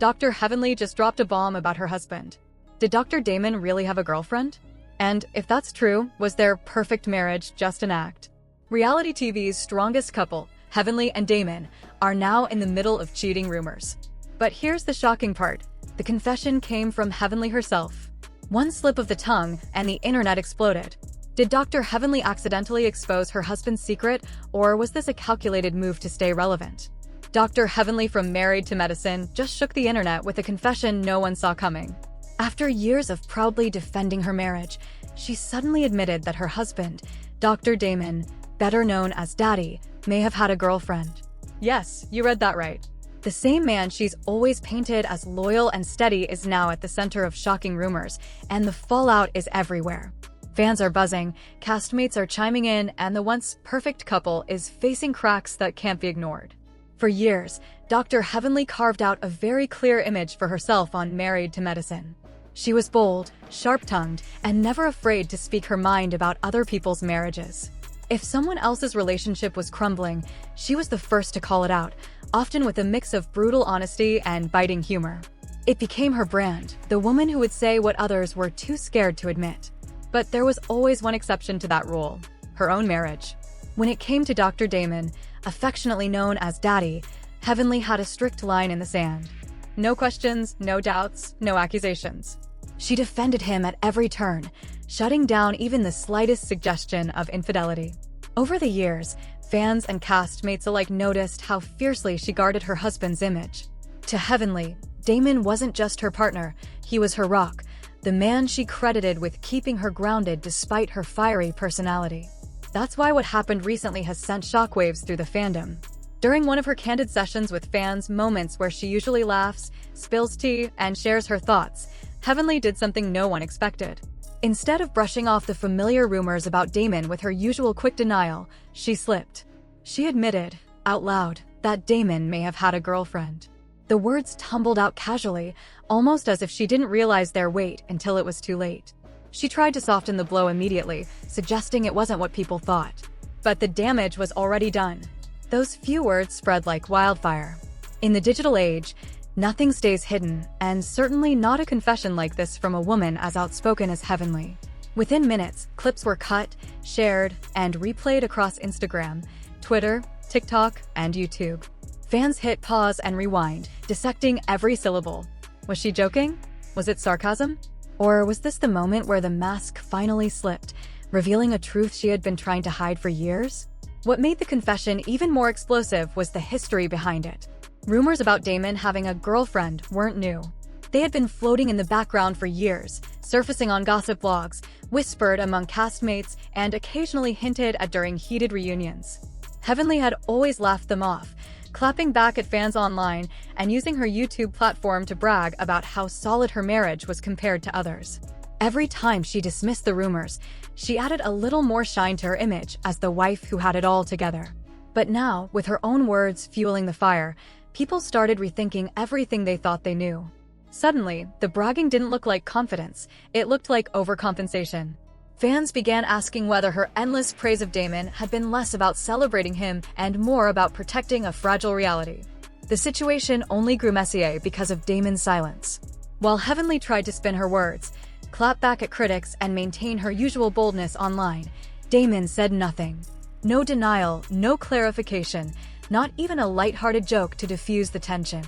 Dr. Heavenly just dropped a bomb about her husband. Did Dr. Damon really have a girlfriend? And if that's true, was their perfect marriage just an act? Reality TV's strongest couple, Heavenly and Damon, are now in the middle of cheating rumors. But here's the shocking part. The confession came from Heavenly herself. One slip of the tongue and the internet exploded. Did Dr. Heavenly accidentally expose her husband's secret, or was this a calculated move to stay relevant? Dr. Heavenly from Married to Medicine just shook the internet with a confession no one saw coming. After years of proudly defending her marriage, she suddenly admitted that her husband, Dr. Damon, better known as Daddy, may have had a girlfriend. Yes, you read that right. The same man she's always painted as loyal and steady is now at the center of shocking rumors, and the fallout is everywhere. Fans are buzzing, castmates are chiming in, and the once perfect couple is facing cracks that can't be ignored. For years, Dr. Heavenly carved out a very clear image for herself on Married to Medicine. She was bold, sharp-tongued, and never afraid to speak her mind about other people's marriages. If someone else's relationship was crumbling, she was the first to call it out, often with a mix of brutal honesty and biting humor. It became her brand, the woman who would say what others were too scared to admit. But there was always one exception to that rule: her own marriage. When it came to Dr. Damon, affectionately known as Daddy, Heavenly had a strict line in the sand. No questions, no doubts, no accusations. She defended him at every turn, shutting down even the slightest suggestion of infidelity. Over the years, fans and castmates alike noticed how fiercely she guarded her husband's image. To Heavenly, Damon wasn't just her partner, he was her rock, the man she credited with keeping her grounded despite her fiery personality. That's why what happened recently has sent shockwaves through the fandom. During one of her candid sessions with fans, moments where she usually laughs, spills tea, and shares her thoughts, Heavenly did something no one expected. Instead of brushing off the familiar rumors about Damon with her usual quick denial, she slipped. She admitted, out loud, that Damon may have had a girlfriend. The words tumbled out casually, almost as if she didn't realize their weight until it was too late. She tried to soften the blow immediately, suggesting it wasn't what people thought. But the damage was already done. Those few words spread like wildfire. In the digital age, nothing stays hidden, and certainly not a confession like this from a woman as outspoken as Heavenly. Within minutes, clips were cut, shared, and replayed across Instagram, Twitter, TikTok, and YouTube. Fans hit pause and rewind, dissecting every syllable. Was she joking? Was it sarcasm? Or was this the moment where the mask finally slipped, revealing a truth she had been trying to hide for years? What made the confession even more explosive was the history behind it. Rumors about Damon having a girlfriend weren't new. They had been floating in the background for years, surfacing on gossip blogs, whispered among castmates, and occasionally hinted at during heated reunions. Heavenly had always laughed them off, clapping back at fans online and using her YouTube platform to brag about how solid her marriage was compared to others. Every time she dismissed the rumors, she added a little more shine to her image as the wife who had it all together. But now, with her own words fueling the fire, people started rethinking everything they thought they knew. Suddenly, the bragging didn't look like confidence, it looked like overcompensation. Fans began asking whether her endless praise of Damon had been less about celebrating him and more about protecting a fragile reality. The situation only grew messier because of Damon's silence. While Heavenly tried to spin her words, clap back at critics, and maintain her usual boldness online, Damon said nothing. No denial, no clarification, not even a lighthearted joke to diffuse the tension.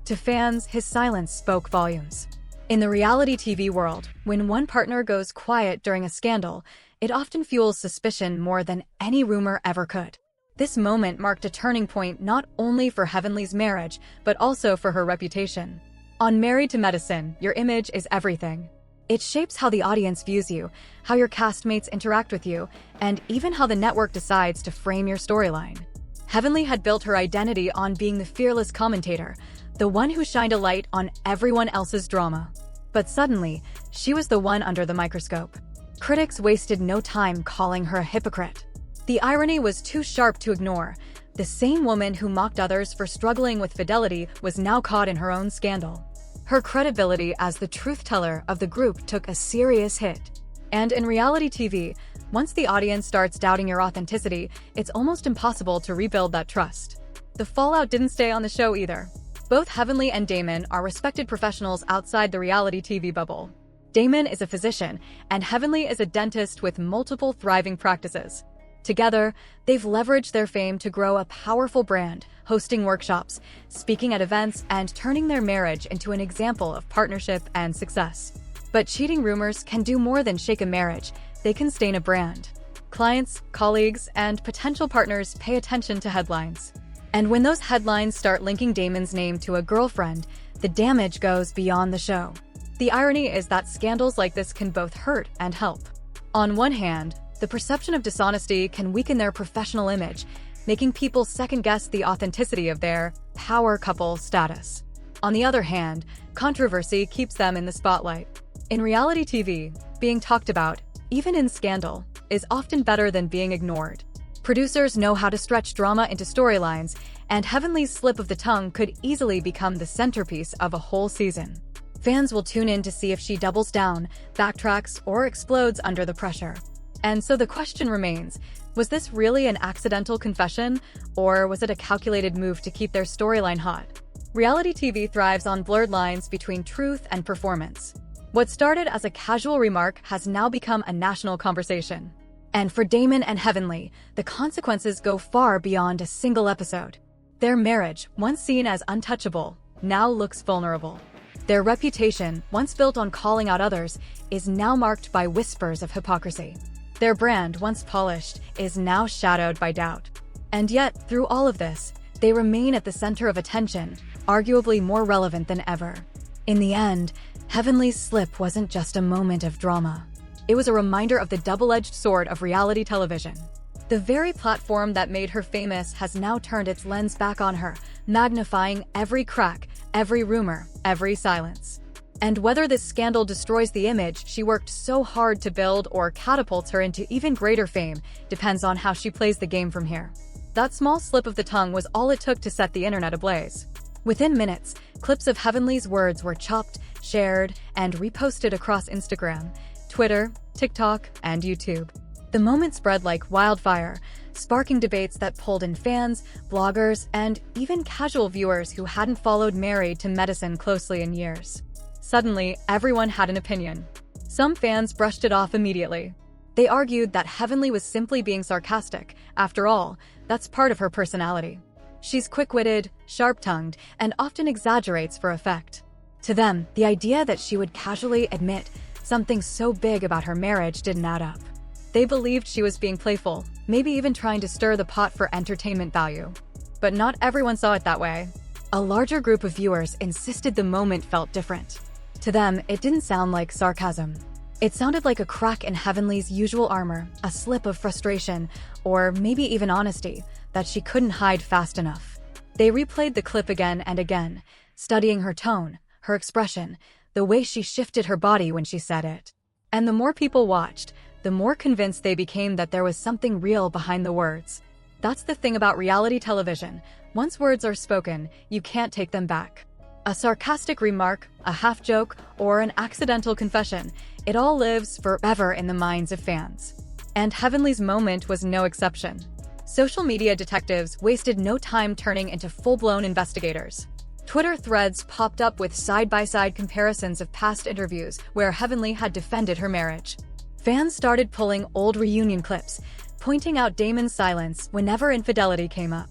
To fans, his silence spoke volumes. In the reality TV world, when one partner goes quiet during a scandal, it often fuels suspicion more than any rumor ever could. This moment marked a turning point not only for Heavenly's marriage, but also for her reputation. On Married to Medicine, your image is everything. It shapes how the audience views you, how your castmates interact with you, and even how the network decides to frame your storyline. Heavenly had built her identity on being the fearless commentator, the one who shined a light on everyone else's drama. But suddenly, she was the one under the microscope. Critics wasted no time calling her a hypocrite. The irony was too sharp to ignore. The same woman who mocked others for struggling with fidelity was now caught in her own scandal. Her credibility as the truth teller of the group took a serious hit. And in reality TV, once the audience starts doubting your authenticity, it's almost impossible to rebuild that trust. The fallout didn't stay on the show either. Both Heavenly and Damon are respected professionals outside the reality TV bubble. Damon is a physician, and Heavenly is a dentist with multiple thriving practices. Together, they've leveraged their fame to grow a powerful brand, hosting workshops, speaking at events, and turning their marriage into an example of partnership and success. But cheating rumors can do more than shake a marriage. They can stain a brand. Clients, colleagues, and potential partners pay attention to headlines. And when those headlines start linking Damon's name to a girlfriend, the damage goes beyond the show. The irony is that scandals like this can both hurt and help. On one hand, the perception of dishonesty can weaken their professional image, making people second-guess the authenticity of their power couple status. On the other hand, controversy keeps them in the spotlight. In reality TV, being talked about, even in scandal, is often better than being ignored. Producers know how to stretch drama into storylines, and Heavenly's slip of the tongue could easily become the centerpiece of a whole season. Fans will tune in to see if she doubles down, backtracks, or explodes under the pressure. And so the question remains, was this really an accidental confession, or was it a calculated move to keep their storyline hot? Reality TV thrives on blurred lines between truth and performance. What started as a casual remark has now become a national conversation. And for Damon and Heavenly, the consequences go far beyond a single episode. Their marriage, once seen as untouchable, now looks vulnerable. Their reputation, once built on calling out others, is now marked by whispers of hypocrisy. Their brand, once polished, is now shadowed by doubt. And yet, through all of this, they remain at the center of attention, arguably more relevant than ever. In the end, Heavenly's slip wasn't just a moment of drama. It was a reminder of the double-edged sword of reality television. The very platform that made her famous has now turned its lens back on her, magnifying every crack, every rumor, every silence. And whether this scandal destroys the image she worked so hard to build or catapults her into even greater fame depends on how she plays the game from here. That small slip of the tongue was all it took to set the internet ablaze. Within minutes, clips of Heavenly's words were chopped, shared, and reposted across Instagram, Twitter, TikTok, and YouTube. The moment spread like wildfire, sparking debates that pulled in fans, bloggers, and even casual viewers who hadn't followed Married to Medicine closely in years. Suddenly, everyone had an opinion. Some fans brushed it off immediately. They argued that Heavenly was simply being sarcastic. After all, that's part of her personality. She's quick-witted, sharp-tongued, and often exaggerates for effect. To them, the idea that she would casually admit something so big about her marriage didn't add up. They believed she was being playful, maybe even trying to stir the pot for entertainment value. But not everyone saw it that way. A larger group of viewers insisted the moment felt different. To them, it didn't sound like sarcasm. It sounded like a crack in Heavenly's usual armor, a slip of frustration, or maybe even honesty, that she couldn't hide fast enough. They replayed the clip again and again, studying her tone, her expression, the way she shifted her body when she said it. And the more people watched, the more convinced they became that there was something real behind the words. That's the thing about reality television. Once words are spoken, you can't take them back. A sarcastic remark, a half-joke, or an accidental confession, it all lives forever in the minds of fans. And Heavenly's moment was no exception. Social media detectives wasted no time turning into full-blown investigators. Twitter threads popped up with side-by-side comparisons of past interviews where Heavenly had defended her marriage. Fans started pulling old reunion clips, pointing out Damon's silence whenever infidelity came up.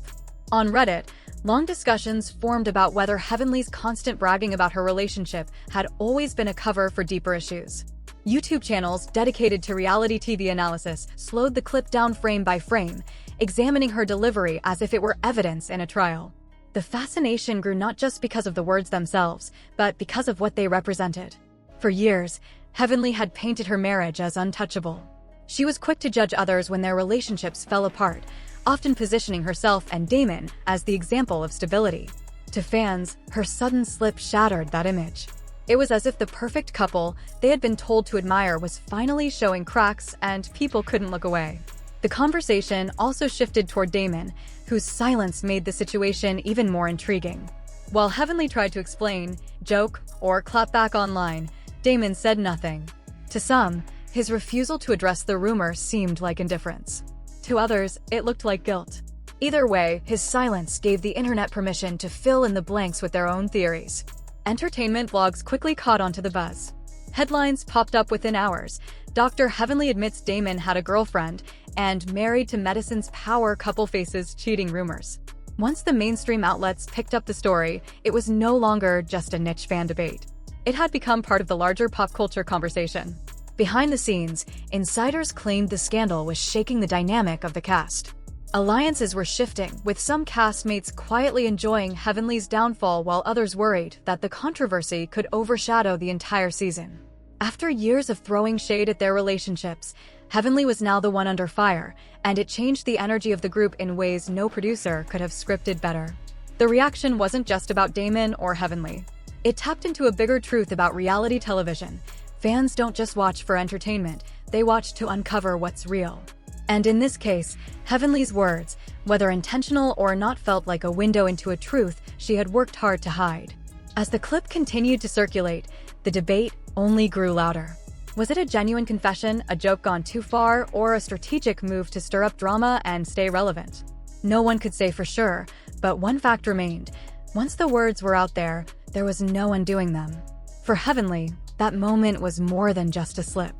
On Reddit, long discussions formed about whether Heavenly's constant bragging about her relationship had always been a cover for deeper issues. YouTube channels dedicated to reality TV analysis slowed the clip down frame by frame, examining her delivery as if it were evidence in a trial. The fascination grew not just because of the words themselves, but because of what they represented. For years, Heavenly had painted her marriage as untouchable. She was quick to judge others when their relationships fell apart, often positioning herself and Damon as the example of stability. To fans, her sudden slip shattered that image. It was as if the perfect couple they had been told to admire was finally showing cracks, and people couldn't look away. The conversation also shifted toward Damon, whose silence made the situation even more intriguing. While Heavenly tried to explain, joke, or clap back online, Damon said nothing. To some, his refusal to address the rumor seemed like indifference. To others, it looked like guilt. Either way, his silence gave the internet permission to fill in the blanks with their own theories. Entertainment blogs quickly caught on to the buzz. Headlines popped up within hours. Dr. Heavenly admits Damon had a girlfriend, and Married to Medicine's power couple faces cheating rumors. Once the mainstream outlets picked up the story, it was no longer just a niche fan debate. It had become part of the larger pop culture conversation. Behind the scenes, insiders claimed the scandal was shaking the dynamic of the cast. Alliances were shifting, with some castmates quietly enjoying Heavenly's downfall while others worried that the controversy could overshadow the entire season. After years of throwing shade at their relationships, Heavenly was now the one under fire, and it changed the energy of the group in ways no producer could have scripted better. The reaction wasn't just about Damon or Heavenly. It tapped into a bigger truth about reality television. Fans don't just watch for entertainment, they watch to uncover what's real. And in this case, Heavenly's words, whether intentional or not, felt like a window into a truth she had worked hard to hide. As the clip continued to circulate, the debate only grew louder. Was it a genuine confession, a joke gone too far, or a strategic move to stir up drama and stay relevant? No one could say for sure, but one fact remained. Once the words were out there was no undoing them. For Heavenly, that moment was more than just a slip.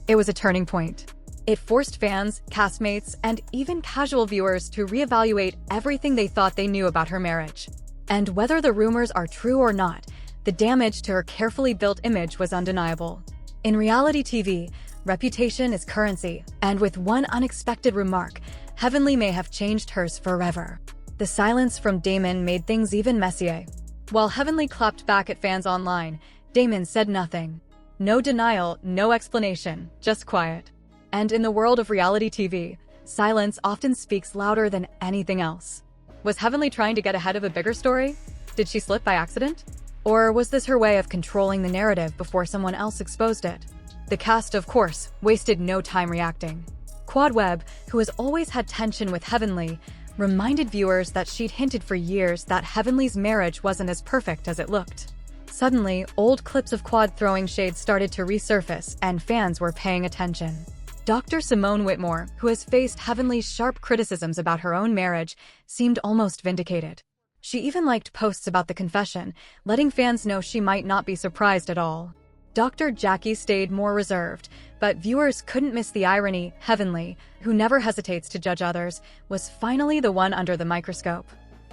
It was a turning point. It forced fans, castmates, and even casual viewers to reevaluate everything they thought they knew about her marriage. And whether the rumors are true or not, the damage to her carefully built image was undeniable. In reality TV, reputation is currency, and with one unexpected remark, Heavenly may have changed hers forever. The silence from Damon made things even messier. While Heavenly clapped back at fans online, Damon said nothing. No denial, no explanation, just quiet. And in the world of reality TV, silence often speaks louder than anything else. Was Heavenly trying to get ahead of a bigger story? Did she slip by accident? Or was this her way of controlling the narrative before someone else exposed it? The cast, of course, wasted no time reacting. Quad Webb, who has always had tension with Heavenly, reminded viewers that she'd hinted for years that Heavenly's marriage wasn't as perfect as it looked. Suddenly, old clips of Quad throwing shade started to resurface, and fans were paying attention. Dr. Simone Whitmore, who has faced Heavenly's sharp criticisms about her own marriage, seemed almost vindicated. She even liked posts about the confession, letting fans know she might not be surprised at all. Dr. Jackie stayed more reserved, but viewers couldn't miss the irony. Heavenly, who never hesitates to judge others, was finally the one under the microscope.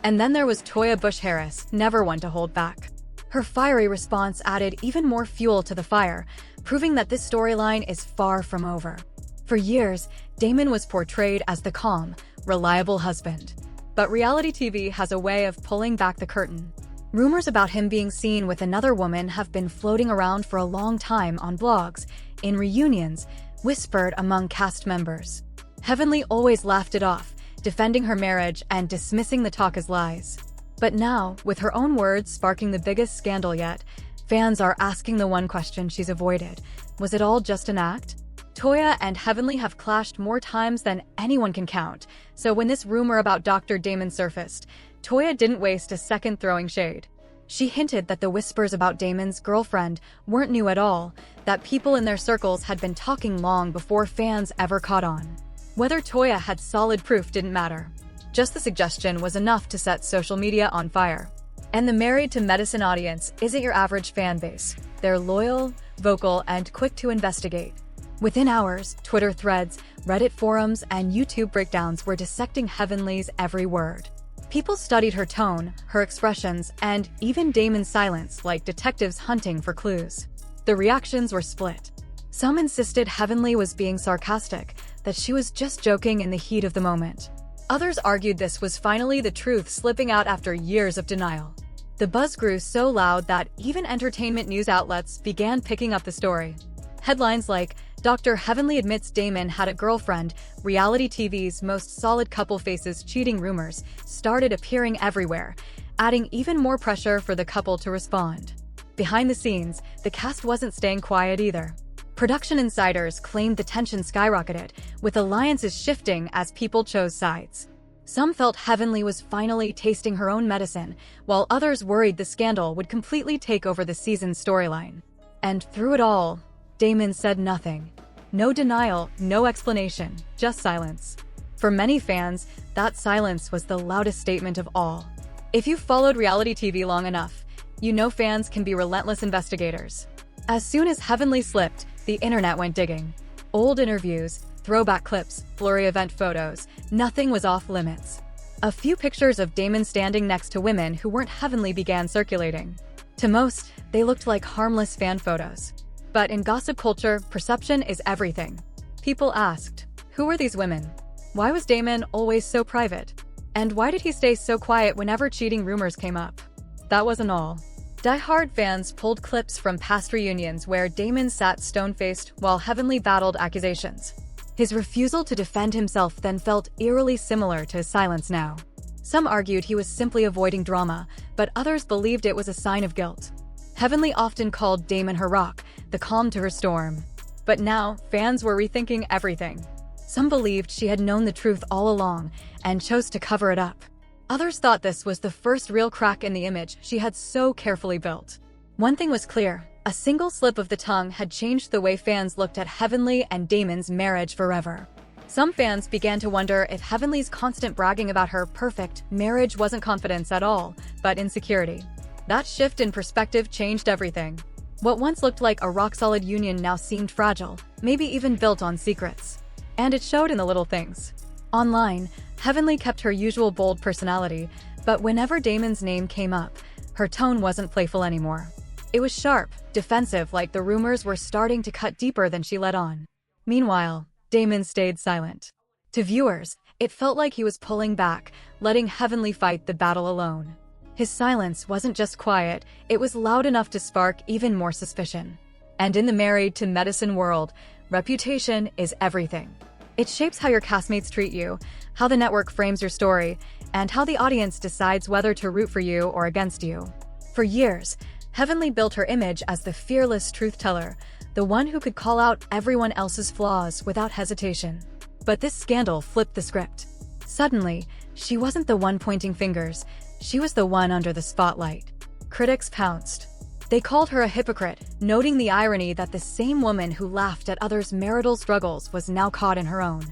And then there was Toya Bush-Harris, never one to hold back. Her fiery response added even more fuel to the fire, proving that this storyline is far from over. For years, Damon was portrayed as the calm, reliable husband. But reality TV has a way of pulling back the curtain. Rumors about him being seen with another woman have been floating around for a long time on blogs, in reunions, whispered among cast members. Heavenly always laughed it off, defending her marriage and dismissing the talk as lies. But now, with her own words sparking the biggest scandal yet, fans are asking the one question she's avoided. Was it all just an act? Toya and Heavenly have clashed more times than anyone can count, so when this rumor about Dr. Damon surfaced, Toya didn't waste a second throwing shade. She hinted that the whispers about Damon's girlfriend weren't new at all, that people in their circles had been talking long before fans ever caught on. Whether Toya had solid proof didn't matter. Just the suggestion was enough to set social media on fire. And the Married to Medicine audience isn't your average fan base. They're loyal, vocal, and quick to investigate. Within hours, Twitter threads, Reddit forums, and YouTube breakdowns were dissecting Heavenly's every word. People studied her tone, her expressions, and even Damon's silence like detectives hunting for clues. The reactions were split. Some insisted Heavenly was being sarcastic, that she was just joking in the heat of the moment. Others argued this was finally the truth slipping out after years of denial. The buzz grew so loud that even entertainment news outlets began picking up the story. Headlines like, Dr. Heavenly admits Damon had a girlfriend, reality TV's most solid couple faces cheating rumors, started appearing everywhere, adding even more pressure for the couple to respond. Behind the scenes, the cast wasn't staying quiet either. Production insiders claimed the tension skyrocketed, with alliances shifting as people chose sides. Some felt Heavenly was finally tasting her own medicine, while others worried the scandal would completely take over the season's storyline. And through it all, Damon said nothing. No denial, no explanation, just silence. For many fans, that silence was the loudest statement of all. If you've followed reality TV long enough, you know fans can be relentless investigators. As soon as Heavenly slipped, the internet went digging. Old interviews, throwback clips, blurry event photos, nothing was off limits. A few pictures of Damon standing next to women who weren't Heavenly began circulating. To most, they looked like harmless fan photos. But in gossip culture, perception is everything. People asked, who were these women? Why was Damon always so private? And why did he stay so quiet whenever cheating rumors came up? That wasn't all. Die-hard fans pulled clips from past reunions where Damon sat stone-faced while Heavenly battled accusations. His refusal to defend himself then felt eerily similar to his silence now. Some argued he was simply avoiding drama, but others believed it was a sign of guilt. Heavenly often called Damon her rock, the calm to her storm. But now, fans were rethinking everything. Some believed she had known the truth all along and chose to cover it up. Others thought this was the first real crack in the image she had so carefully built. One thing was clear, a single slip of the tongue had changed the way fans looked at Heavenly and Damon's marriage forever. Some fans began to wonder if Heavenly's constant bragging about her perfect marriage wasn't confidence at all, but insecurity. That shift in perspective changed everything. What once looked like a rock-solid union now seemed fragile, maybe even built on secrets. And it showed in the little things. Online, Heavenly kept her usual bold personality, but whenever Damon's name came up, her tone wasn't playful anymore. It was sharp, defensive, like the rumors were starting to cut deeper than she let on. Meanwhile, Damon stayed silent. To viewers, it felt like he was pulling back, letting Heavenly fight the battle alone. His silence wasn't just quiet, it was loud enough to spark even more suspicion. And in the married to medicine world, reputation is everything. It shapes how your castmates treat you, how the network frames your story, and how the audience decides whether to root for you or against you. For years, Heavenly built her image as the fearless truth-teller, the one who could call out everyone else's flaws without hesitation. But this scandal flipped the script. Suddenly, she wasn't the one pointing fingers, she was the one under the spotlight. Critics pounced. They called her a hypocrite, noting the irony that the same woman who laughed at others' marital struggles was now caught in her own.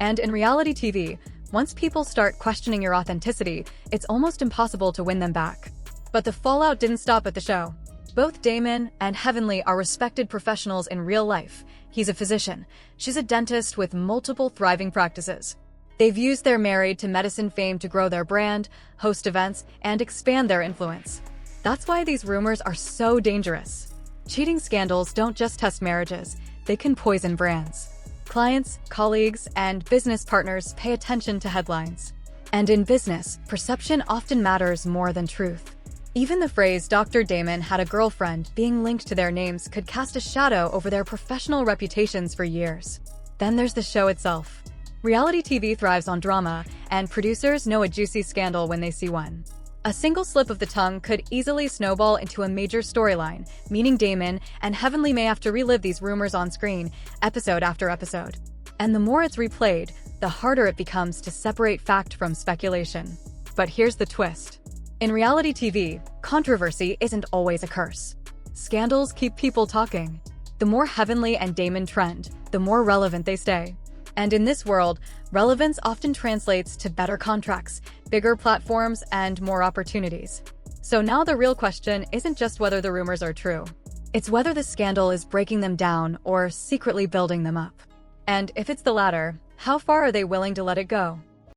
And in reality TV, once people start questioning your authenticity, it's almost impossible to win them back. But the fallout didn't stop at the show. Both Damon and Heavenly are respected professionals in real life. He's a physician. She's a dentist with multiple thriving practices. They've used their married to medicine fame to grow their brand, host events, and expand their influence. That's why these rumors are so dangerous. Cheating scandals don't just test marriages, they can poison brands. Clients, colleagues, and business partners pay attention to headlines. And in business, perception often matters more than truth. Even the phrase Dr. Damon had a girlfriend being linked to their names could cast a shadow over their professional reputations for years. Then there's the show itself. Reality TV thrives on drama, and producers know a juicy scandal when they see one. A single slip of the tongue could easily snowball into a major storyline, meaning Damon and Heavenly may have to relive these rumors on screen, episode after episode. And the more it's replayed, the harder it becomes to separate fact from speculation. But here's the twist. In reality TV, controversy isn't always a curse. Scandals keep people talking. The more Heavenly and Damon trend, the more relevant they stay. And in this world, relevance often translates to better contracts, bigger platforms, and more opportunities. So now the real question isn't just whether the rumors are true. It's whether the scandal is breaking them down or secretly building them up. And if it's the latter, how far are they willing to let it go?